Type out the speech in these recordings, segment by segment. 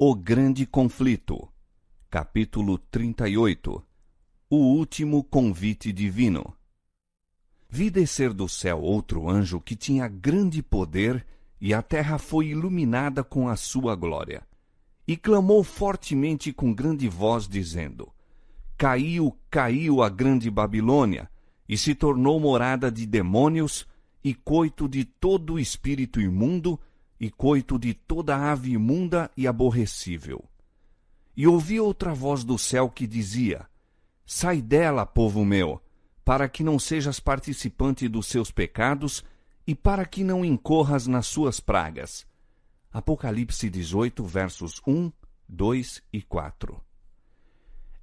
O Grande Conflito, capítulo 38. O Último Convite Divino. Vi descer do céu outro anjo que tinha grande poder, e a terra foi iluminada com a sua glória. E clamou fortemente com grande voz, dizendo: Caiu, caiu a grande Babilônia, e se tornou morada de demônios, e coito de todo espírito imundo, e coito de toda ave imunda e aborrecível. E ouvi outra voz do céu que dizia: Sai dela, povo meu, para que não sejas participante dos seus pecados e para que não incorras nas suas pragas. Apocalipse 18, versos 1, 2 e 4.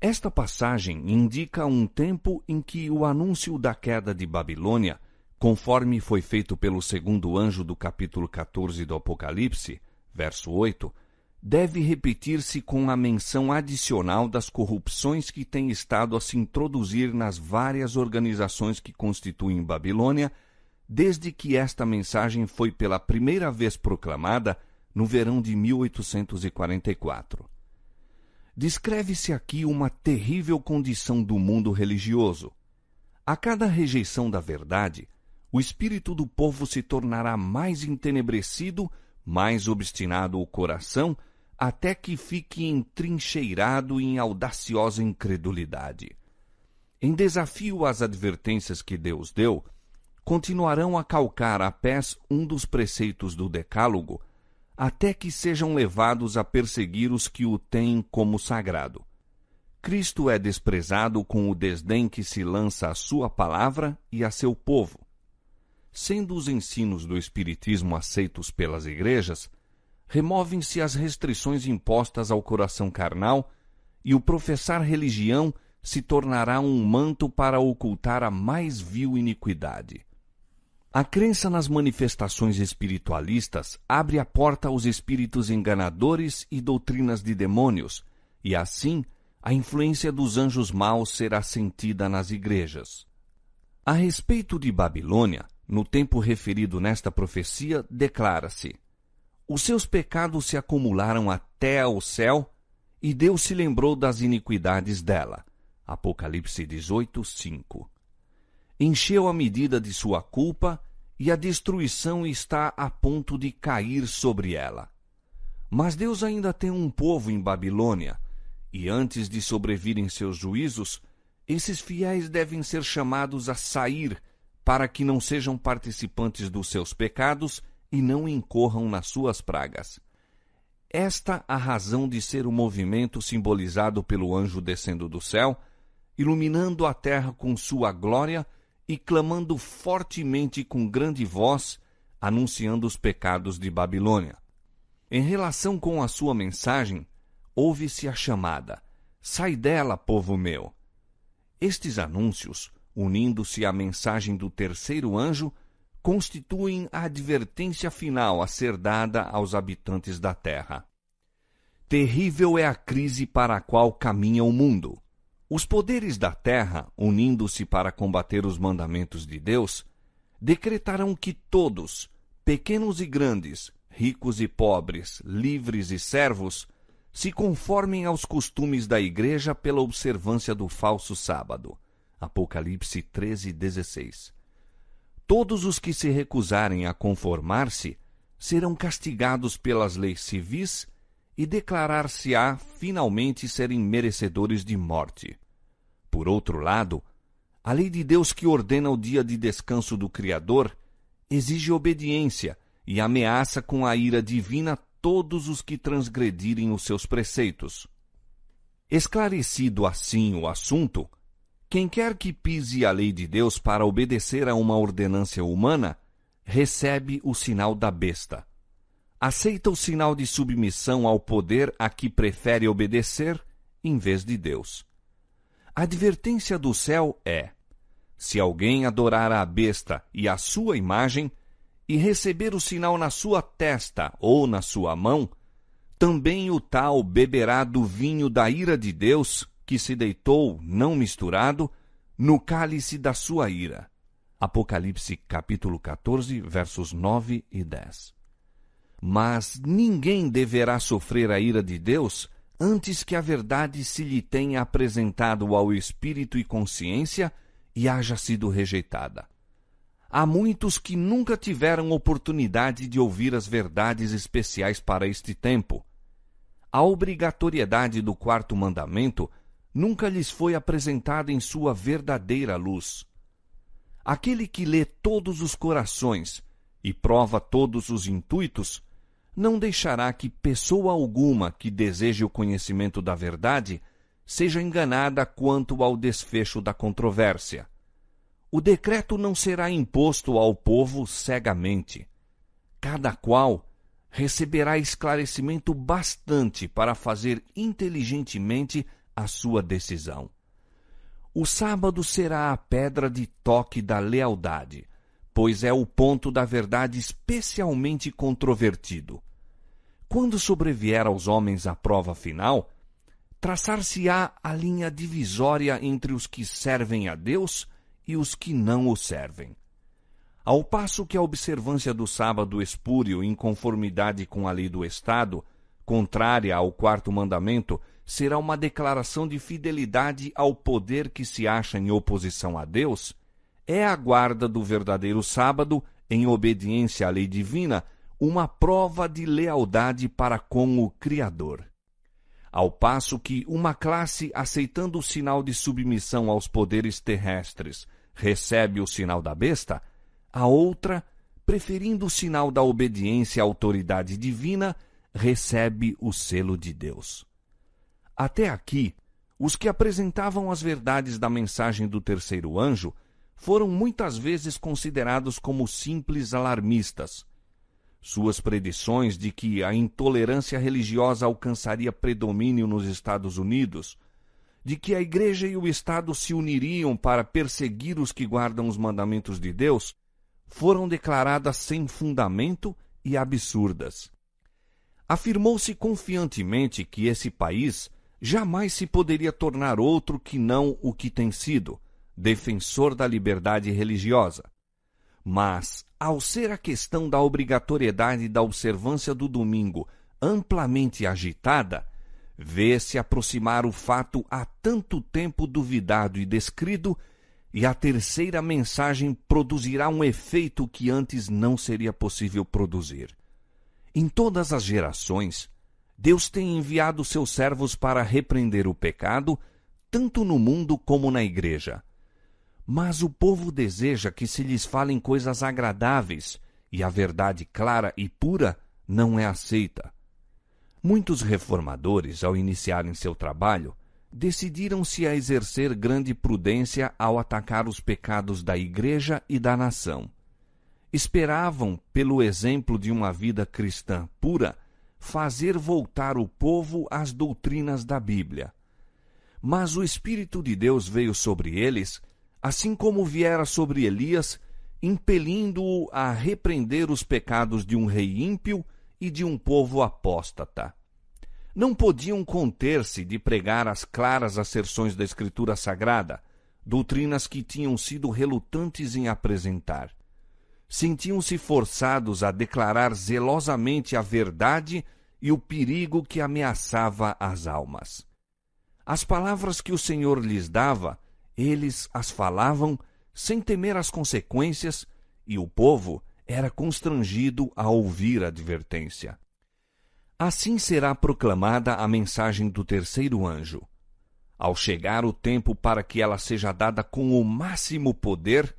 Esta passagem indica um tempo em que o anúncio da queda de Babilônia, conforme foi feito pelo segundo anjo do capítulo 14 do Apocalipse, verso 8, deve repetir-se com a menção adicional das corrupções que têm estado a se introduzir nas várias organizações que constituem Babilônia, desde que esta mensagem foi pela primeira vez proclamada no verão de 1844. Descreve-se aqui uma terrível condição do mundo religioso. A cada rejeição da verdade, o espírito do povo se tornará mais entenebrecido, mais obstinado o coração, até que fique entrincheirado em audaciosa incredulidade. Em desafio às advertências que Deus deu, continuarão a calcar a pés um dos preceitos do Decálogo, até que sejam levados a perseguir os que o têm como sagrado. Cristo é desprezado com o desdém que se lança à sua palavra e a seu povo. Sendo os ensinos do Espiritismo aceitos pelas igrejas, removem-se as restrições impostas ao coração carnal e o professar religião se tornará um manto para ocultar a mais vil iniquidade. A crença nas manifestações espiritualistas abre a porta aos espíritos enganadores e doutrinas de demônios, e assim a influência dos anjos maus será sentida nas igrejas. A respeito de Babilônia, no tempo referido nesta profecia, declara-se: Os seus pecados se acumularam até ao céu, e Deus se lembrou das iniquidades dela. Apocalipse 18, 5. Encheu a medida de sua culpa, e a destruição está a ponto de cair sobre ela. Mas Deus ainda tem um povo em Babilônia, e antes de sobrevirem seus juízos, esses fiéis devem ser chamados a sair, para que não sejam participantes dos seus pecados e não incorram nas suas pragas. Esta a razão de ser o movimento simbolizado pelo anjo descendo do céu, iluminando a terra com sua glória e clamando fortemente com grande voz, anunciando os pecados de Babilônia. Em relação com a sua mensagem, ouve-se a chamada: Sai dela, povo meu! Estes anúncios, unindo-se à mensagem do terceiro anjo, constituem a advertência final a ser dada aos habitantes da terra. Terrível é a crise para a qual caminha o mundo. Os poderes da terra, unindo-se para combater os mandamentos de Deus, decretarão que todos, pequenos e grandes, ricos e pobres, livres e servos, se conformem aos costumes da igreja pela observância do falso sábado. Apocalipse 13, 16. Todos os que se recusarem a conformar-se serão castigados pelas leis civis e declarar-se-á finalmente serem merecedores de morte. Por outro lado, a lei de Deus que ordena o dia de descanso do Criador exige obediência e ameaça com a ira divina todos os que transgredirem os seus preceitos. Esclarecido assim o assunto, quem quer que pise a lei de Deus para obedecer a uma ordenância humana, recebe o sinal da besta. Aceita o sinal de submissão ao poder a que prefere obedecer, em vez de Deus. A advertência do céu é: se alguém adorar a besta e a sua imagem, e receber o sinal na sua testa ou na sua mão, também o tal beberá do vinho da ira de Deus, que se deitou, não misturado, no cálice da sua ira. Apocalipse capítulo 14, versos 9 e 10. Mas ninguém deverá sofrer a ira de Deus antes que a verdade se lhe tenha apresentado ao espírito e consciência e haja sido rejeitada. Há muitos que nunca tiveram oportunidade de ouvir as verdades especiais para este tempo. A obrigatoriedade do quarto mandamento nunca lhes foi apresentada em sua verdadeira luz. Aquele que lê todos os corações e prova todos os intuitos, não deixará que pessoa alguma que deseje o conhecimento da verdade seja enganada quanto ao desfecho da controvérsia. O decreto não será imposto ao povo cegamente. Cada qual receberá esclarecimento bastante para fazer inteligentemente a sua decisão. O sábado será a pedra de toque da lealdade, pois é o ponto da verdade especialmente controvertido. Quando sobrevier aos homens a prova final, traçar-se-á a linha divisória entre os que servem a Deus e os que não o servem. Ao passo que a observância do sábado espúrio em conformidade com a lei do Estado, contrária ao quarto mandamento, será uma declaração de fidelidade ao poder que se acha em oposição a Deus, é a guarda do verdadeiro sábado, em obediência à lei divina, uma prova de lealdade para com o Criador. Ao passo que uma classe, aceitando o sinal de submissão aos poderes terrestres, recebe o sinal da besta, a outra, preferindo o sinal da obediência à autoridade divina, recebe o selo de Deus. Até aqui, os que apresentavam as verdades da mensagem do terceiro anjo foram muitas vezes considerados como simples alarmistas. Suas predições de que a intolerância religiosa alcançaria predomínio nos Estados Unidos, de que a Igreja e o Estado se uniriam para perseguir os que guardam os mandamentos de Deus, foram declaradas sem fundamento e absurdas. Afirmou-se confiantemente que esse país jamais se poderia tornar outro que não o que tem sido, defensor da liberdade religiosa. Mas, ao ser a questão da obrigatoriedade da observância do domingo amplamente agitada, vê-se aproximar o fato há tanto tempo duvidado e descrido, e a terceira mensagem produzirá um efeito que antes não seria possível produzir. Em todas as gerações, Deus tem enviado seus servos para repreender o pecado, tanto no mundo como na igreja. Mas o povo deseja que se lhes falem coisas agradáveis, e a verdade clara e pura não é aceita. Muitos reformadores, ao iniciarem seu trabalho, decidiram-se a exercer grande prudência ao atacar os pecados da igreja e da nação. Esperavam, pelo exemplo de uma vida cristã pura, fazer voltar o povo às doutrinas da Bíblia. Mas o Espírito de Deus veio sobre eles, assim como viera sobre Elias, impelindo-o a repreender os pecados de um rei ímpio e de um povo apóstata. Não podiam conter-se de pregar as claras asserções da Escritura Sagrada, doutrinas que tinham sido relutantes em apresentar. Sentiam-se forçados a declarar zelosamente a verdade e o perigo que ameaçava as almas. As palavras que o Senhor lhes dava, eles as falavam sem temer as consequências, e o povo era constrangido a ouvir a advertência. Assim será proclamada a mensagem do terceiro anjo. Ao chegar o tempo para que ela seja dada com o máximo poder,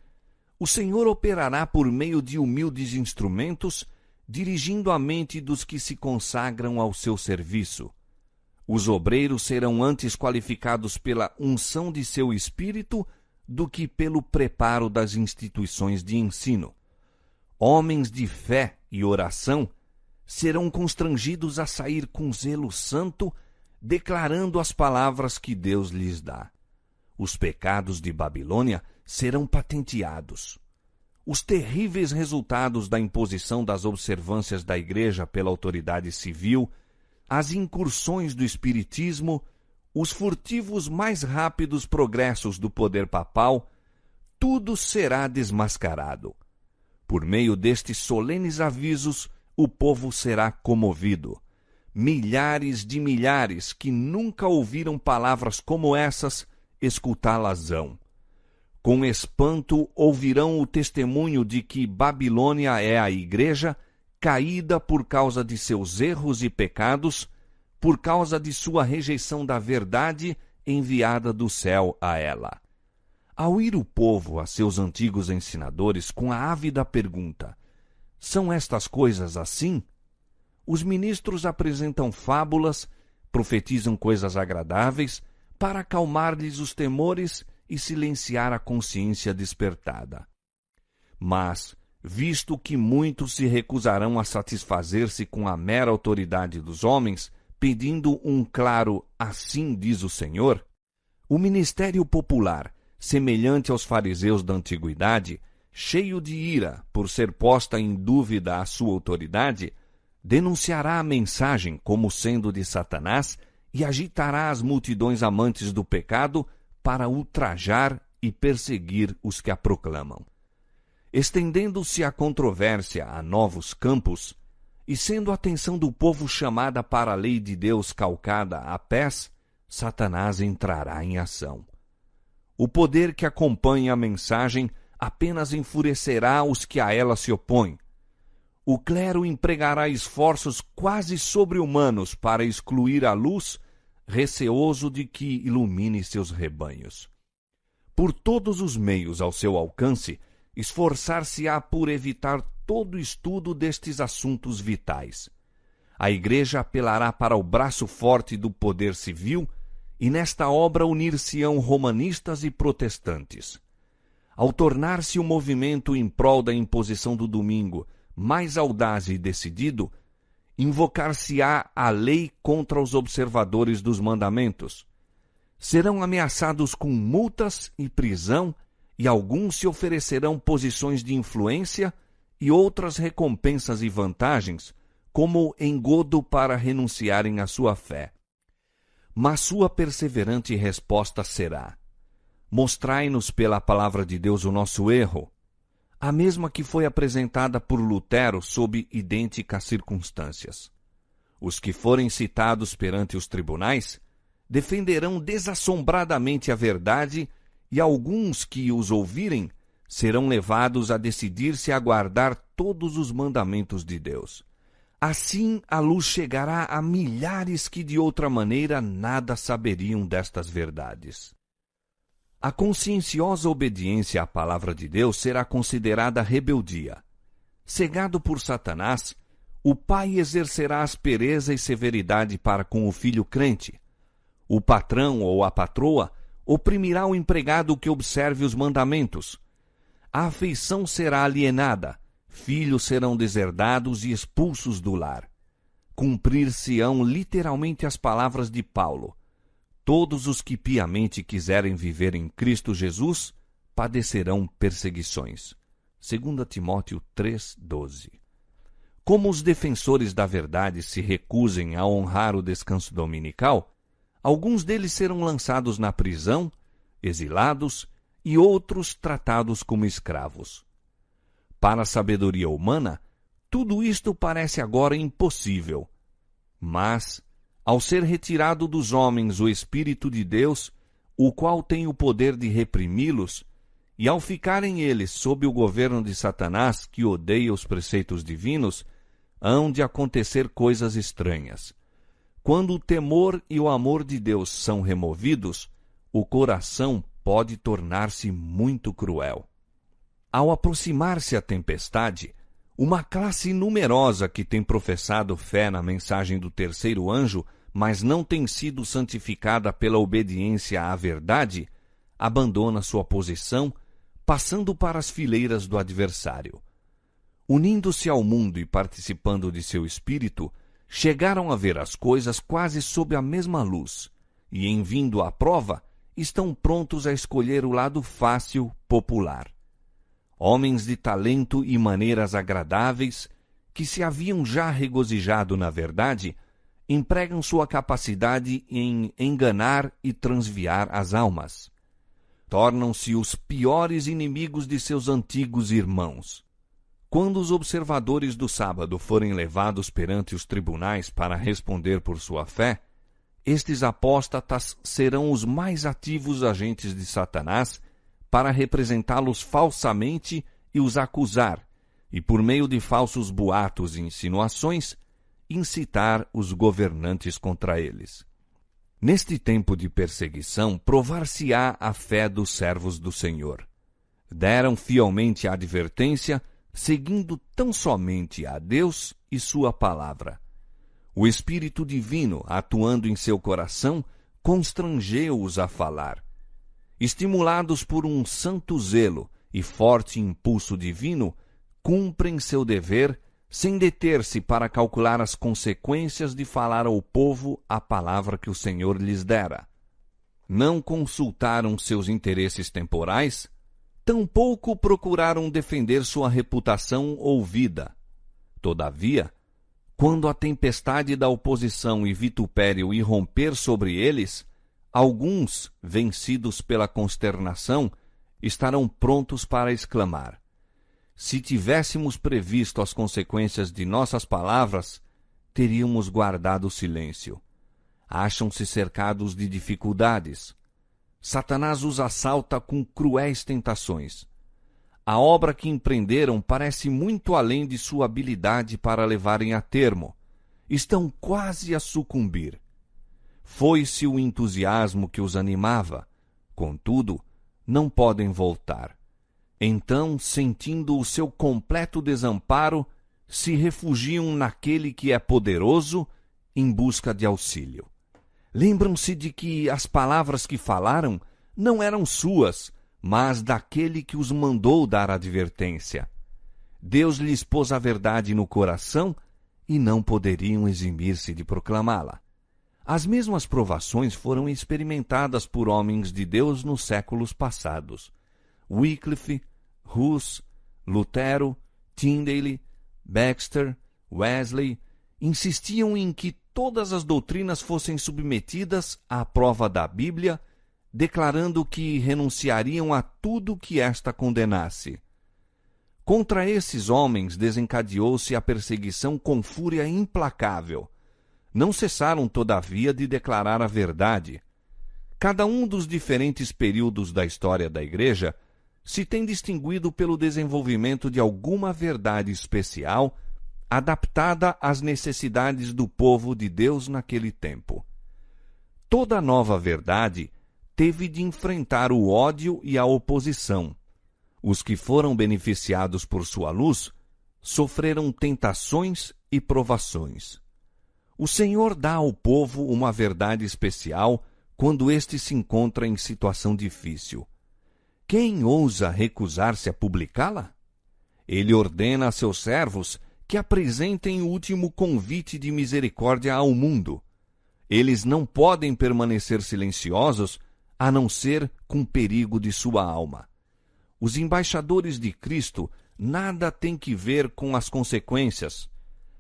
o Senhor operará por meio de humildes instrumentos, dirigindo a mente dos que se consagram ao seu serviço. Os obreiros serão antes qualificados pela unção de seu espírito do que pelo preparo das instituições de ensino. Homens de fé e oração serão constrangidos a sair com zelo santo, declarando as palavras que Deus lhes dá. Os pecados de Babilônia serão patenteados. Os terríveis resultados da imposição das observâncias da Igreja pela autoridade civil, as incursões do espiritismo, os furtivos mais rápidos progressos do poder papal, tudo será desmascarado. Por meio destes solenes avisos, o povo será comovido. Milhares de milhares que nunca ouviram palavras como essas, escutá-las-ão. Com espanto ouvirão o testemunho de que Babilônia é a igreja, caída por causa de seus erros e pecados, por causa de sua rejeição da verdade enviada do céu a ela. Ao ir o povo a seus antigos ensinadores com a ávida pergunta: são estas coisas assim? Os ministros apresentam fábulas, profetizam coisas agradáveis, para acalmar-lhes os temores e silenciar a consciência despertada. Mas, visto que muitos se recusarão a satisfazer-se com a mera autoridade dos homens, pedindo um claro "assim diz o Senhor", o ministério popular, semelhante aos fariseus da antiguidade, cheio de ira por ser posta em dúvida a sua autoridade, denunciará a mensagem como sendo de Satanás e agitará as multidões amantes do pecado para ultrajar e perseguir os que a proclamam. Estendendo-se a controvérsia a novos campos, e sendo a atenção do povo chamada para a lei de Deus calcada a pés, Satanás entrará em ação. O poder que acompanha a mensagem apenas enfurecerá os que a ela se opõem. O clero empregará esforços quase sobre-humanos para excluir a luz, receoso de que ilumine seus rebanhos. Por todos os meios ao seu alcance, esforçar-se-á por evitar todo estudo destes assuntos vitais. A Igreja apelará para o braço forte do poder civil e nesta obra unir-se-ão romanistas e protestantes. Ao tornar-se o movimento em prol da imposição do domingo mais audaz e decidido, invocar-se-á a lei contra os observadores dos mandamentos. Serão ameaçados com multas e prisão, e alguns se oferecerão posições de influência e outras recompensas e vantagens, como engodo para renunciarem à sua fé. Mas sua perseverante resposta será: mostrai-nos pela palavra de Deus o nosso erro, a mesma que foi apresentada por Lutero sob idênticas circunstâncias. Os que forem citados perante os tribunais defenderão desassombradamente a verdade, e alguns que os ouvirem serão levados a decidir-se a guardar todos os mandamentos de Deus. Assim a luz chegará a milhares que de outra maneira nada saberiam destas verdades. A conscienciosa obediência à palavra de Deus será considerada rebeldia. Cegado por Satanás, o pai exercerá aspereza e severidade para com o filho crente. O patrão ou a patroa oprimirá o empregado que observe os mandamentos. A afeição será alienada, filhos serão deserdados e expulsos do lar. Cumprir-se-ão literalmente as palavras de Paulo: todos os que piamente quiserem viver em Cristo Jesus padecerão perseguições. 2 Timóteo 3:12. Como os defensores da verdade se recusem a honrar o descanso dominical, alguns deles serão lançados na prisão, exilados, e outros tratados como escravos. Para a sabedoria humana, tudo isto parece agora impossível. Mas, ao ser retirado dos homens o Espírito de Deus, o qual tem o poder de reprimi-los, e ao ficarem eles sob o governo de Satanás, que odeia os preceitos divinos, hão de acontecer coisas estranhas. Quando o temor e o amor de Deus são removidos, o coração pode tornar-se muito cruel. Ao aproximar-se a tempestade, uma classe numerosa que tem professado fé na mensagem do terceiro anjo, mas não tem sido santificada pela obediência à verdade, abandona sua posição, passando para as fileiras do adversário. Unindo-se ao mundo e participando de seu espírito, chegaram a ver as coisas quase sob a mesma luz, e, em vindo à prova, estão prontos a escolher o lado fácil, popular. Homens de talento e maneiras agradáveis, que se haviam já regozijado na verdade, empregam sua capacidade em enganar e transviar as almas. Tornam-se os piores inimigos de seus antigos irmãos. Quando os observadores do sábado forem levados perante os tribunais para responder por sua fé, estes apóstatas serão os mais ativos agentes de Satanás para representá-los falsamente e os acusar, e por meio de falsos boatos e insinuações, incitar os governantes contra eles. Neste tempo de perseguição, provar-se-á a fé dos servos do Senhor. Deram fielmente a advertência, seguindo tão somente a Deus e sua palavra. O Espírito Divino, atuando em seu coração, constrangeu-os a falar. Estimulados por um santo zelo e forte impulso divino, cumprem seu dever, sem deter-se para calcular as consequências de falar ao povo a palavra que o Senhor lhes dera. Não consultaram seus interesses temporais, tampouco procuraram defender sua reputação ou vida. Todavia, quando a tempestade da oposição e vitupério irromper sobre eles, alguns, vencidos pela consternação, estarão prontos para exclamar: se tivéssemos previsto as consequências de nossas palavras, teríamos guardado o silêncio. Acham-se cercados de dificuldades. Satanás os assalta com cruéis tentações. A obra que empreenderam parece muito além de sua habilidade para levarem a termo. Estão quase a sucumbir. Foi-se o entusiasmo que os animava. Contudo, não podem voltar. Então, sentindo o seu completo desamparo, se refugiam naquele que é poderoso em busca de auxílio. Lembram-se de que as palavras que falaram não eram suas, mas daquele que os mandou dar advertência. Deus lhes pôs a verdade no coração e não poderiam eximir-se de proclamá-la. As mesmas provações foram experimentadas por homens de Deus nos séculos passados. Wycliffe, Hus, Lutero, Tyndale, Baxter, Wesley insistiam em que todas as doutrinas fossem submetidas à prova da Bíblia, declarando que renunciariam a tudo que esta condenasse. Contra esses homens desencadeou-se a perseguição com fúria implacável. Não cessaram, todavia, de declarar a verdade. Cada um dos diferentes períodos da história da Igreja se tem distinguido pelo desenvolvimento de alguma verdade especial adaptada às necessidades do povo de Deus naquele tempo. Toda nova verdade teve de enfrentar o ódio e a oposição. Os que foram beneficiados por sua luz sofreram tentações e provações. O Senhor dá ao povo uma verdade especial quando este se encontra em situação difícil. Quem ousa recusar-se a publicá-la? Ele ordena a seus servos que apresentem o último convite de misericórdia ao mundo. Eles não podem permanecer silenciosos, a não ser com perigo de sua alma. Os embaixadores de Cristo nada têm que ver com as consequências.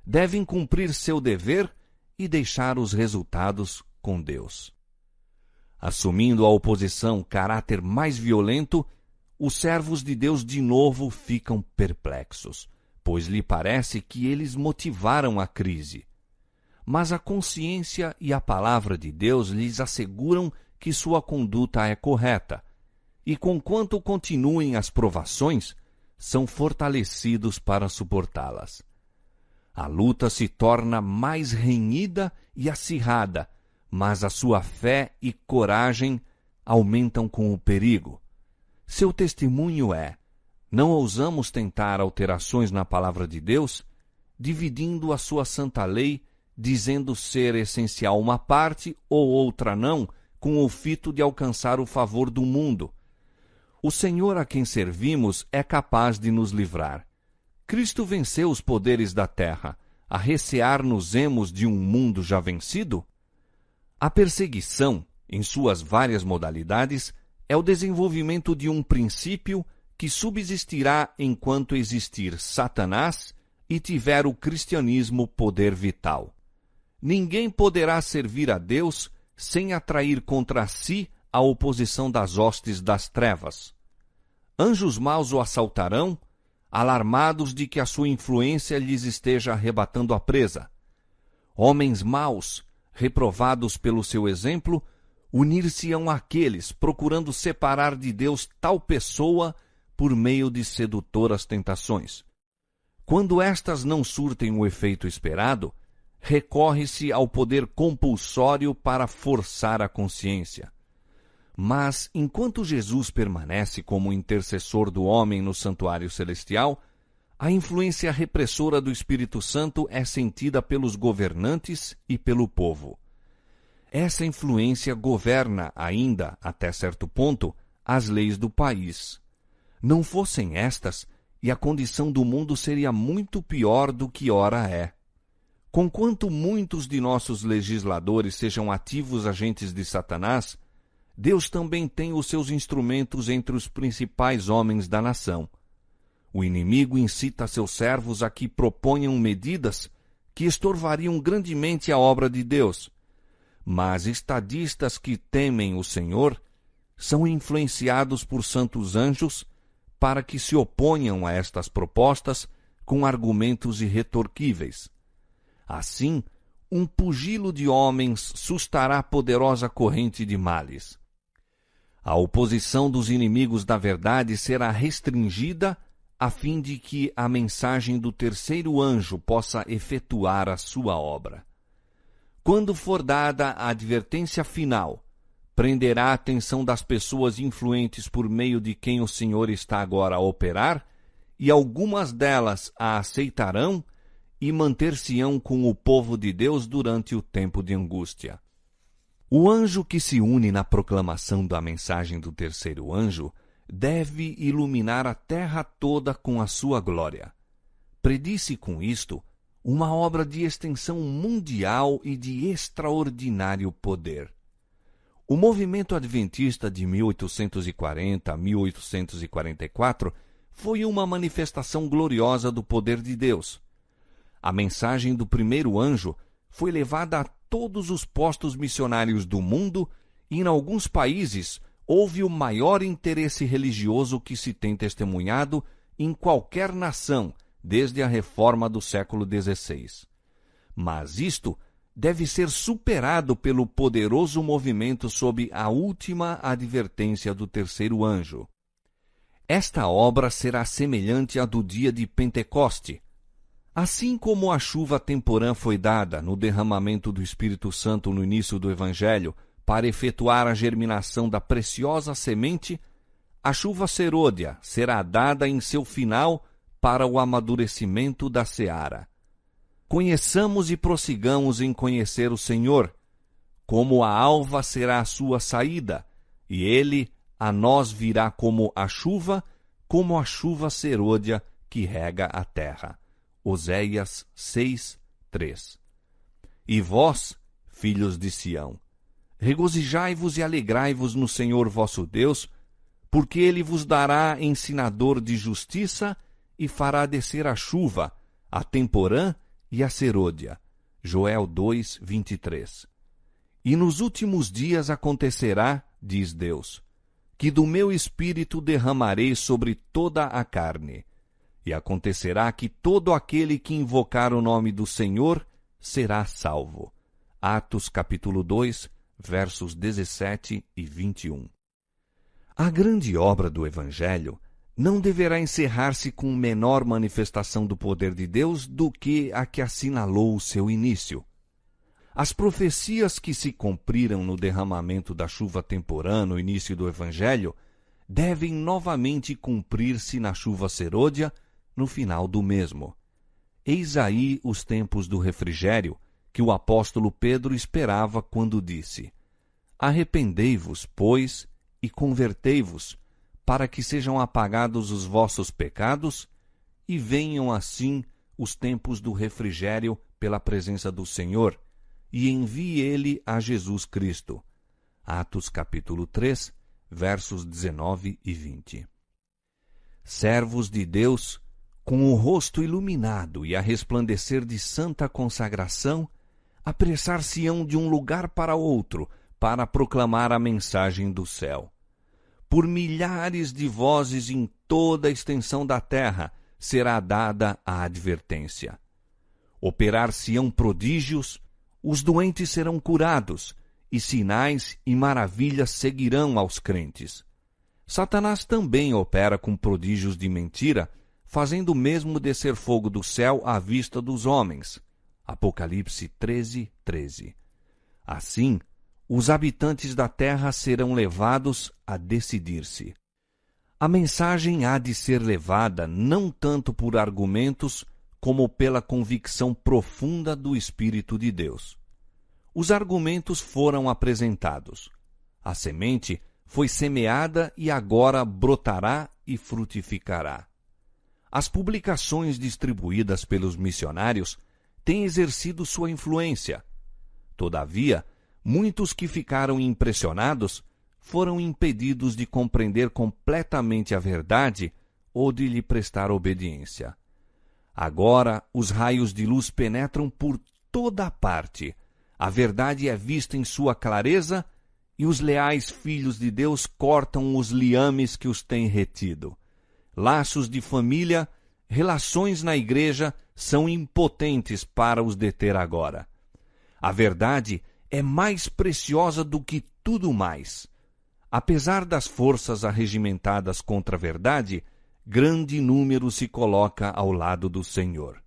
Devem cumprir seu dever e deixar os resultados com Deus. Assumindo a oposição caráter mais violento, os servos de Deus de novo ficam perplexos, pois lhe parece que eles motivaram a crise. Mas a consciência e a palavra de Deus lhes asseguram que sua conduta é correta, e conquanto continuem as provações, são fortalecidos para suportá-las. A luta se torna mais renhida e acirrada, mas a sua fé e coragem aumentam com o perigo. Seu testemunho é: não ousamos tentar alterações na palavra de Deus, dividindo a sua santa lei, dizendo ser essencial uma parte ou outra não, com o fito de alcançar o favor do mundo. O Senhor a quem servimos é capaz de nos livrar. Cristo venceu os poderes da terra. A recear-nos-emos de um mundo já vencido? A perseguição, em suas várias modalidades, é o desenvolvimento de um princípio que subsistirá enquanto existir Satanás e tiver o cristianismo poder vital. Ninguém poderá servir a Deus sem atrair contra si a oposição das hostes das trevas. Anjos maus o assaltarão, alarmados de que a sua influência lhes esteja arrebatando a presa. Homens maus, reprovados pelo seu exemplo, unir-se-ão àqueles procurando separar de Deus tal pessoa por meio de sedutoras tentações. Quando estas não surtem o efeito esperado, recorre-se ao poder compulsório para forçar a consciência. Mas, enquanto Jesus permanece como intercessor do homem no santuário celestial, a influência repressora do Espírito Santo é sentida pelos governantes e pelo povo. Essa influência governa ainda, até certo ponto, as leis do país. Não fossem estas, e a condição do mundo seria muito pior do que ora é. Conquanto muitos de nossos legisladores sejam ativos agentes de Satanás, Deus também tem os seus instrumentos entre os principais homens da nação. O inimigo incita seus servos a que proponham medidas que estorvariam grandemente a obra de Deus. Mas estadistas que temem o Senhor são influenciados por santos anjos para que se oponham a estas propostas com argumentos irretorquíveis. Assim, um pugilo de homens sustará poderosa corrente de males. A oposição dos inimigos da verdade será restringida a fim de que a mensagem do terceiro anjo possa efetuar a sua obra. Quando for dada a advertência final, prenderá a atenção das pessoas influentes por meio de quem o Senhor está agora a operar, e algumas delas a aceitarão e manter-se-ão com o povo de Deus durante o tempo de angústia. O anjo que se une na proclamação da mensagem do terceiro anjo deve iluminar a terra toda com a sua glória. Predisse com isto uma obra de extensão mundial e de extraordinário poder. O movimento adventista de 1840 a 1844 foi uma manifestação gloriosa do poder de Deus. A mensagem do primeiro anjo foi levada a todos os postos missionários do mundo e, em alguns países, houve o maior interesse religioso que se tem testemunhado em qualquer nação desde a reforma do século XVI. Mas isto deve ser superado pelo poderoso movimento sob a última advertência do terceiro anjo. Esta obra será semelhante à do dia de Pentecoste. Assim como a chuva temporã foi dada no derramamento do Espírito Santo no início do Evangelho para efetuar a germinação da preciosa semente, a chuva serôdia será dada em seu final para o amadurecimento da seara. Conheçamos e prossigamos em conhecer o Senhor, como a alva será a sua saída, e ele a nós virá como a chuva serôdia que rega a terra. Oséias 6, 3. E vós, filhos de Sião, regozijai-vos e alegrai-vos no Senhor vosso Deus, porque ele vos dará ensinador de justiça e fará descer a chuva, a temporã e a serôdia. Joel 2, 23. E nos últimos dias acontecerá, diz Deus, que do meu espírito derramarei sobre toda a carne. E acontecerá que todo aquele que invocar o nome do Senhor será salvo. Atos capítulo 2, versos 17 e 21. A grande obra do Evangelho não deverá encerrar-se com menor manifestação do poder de Deus do que a que assinalou o seu início. As profecias que se cumpriram no derramamento da chuva temporã no início do Evangelho devem novamente cumprir-se na chuva serôdia no final do mesmo. Eis aí os tempos do refrigério que o apóstolo Pedro esperava quando disse: Arrependei-vos, pois, e convertei-vos, para que sejam apagados os vossos pecados e venham assim os tempos do refrigério pela presença do Senhor, e envie ele a Jesus Cristo. Atos capítulo 3, versos 19 e 20. Servos de Deus, com o rosto iluminado e a resplandecer de santa consagração, apressar-se-ão de um lugar para outro para proclamar a mensagem do céu. Por milhares de vozes em toda a extensão da terra será dada a advertência. Operar-se-ão prodígios, os doentes serão curados, e sinais e maravilhas seguirão aos crentes. Satanás também opera com prodígios de mentira, fazendo mesmo descer fogo do céu à vista dos homens. Apocalipse 13:13. Assim, os habitantes da terra serão levados a decidir-se. A mensagem há de ser levada não tanto por argumentos, como pela convicção profunda do Espírito de Deus. Os argumentos foram apresentados. A semente foi semeada e agora brotará e frutificará. As publicações distribuídas pelos missionários têm exercido sua influência. Todavia, muitos que ficaram impressionados foram impedidos de compreender completamente a verdade ou de lhe prestar obediência. Agora, os raios de luz penetram por toda a parte. A verdade é vista em sua clareza e os leais filhos de Deus cortam os liames que os têm retido. Laços de família, relações na igreja são impotentes para os deter agora. A verdade é mais preciosa do que tudo mais. Apesar das forças arregimentadas contra a verdade, grande número se coloca ao lado do Senhor.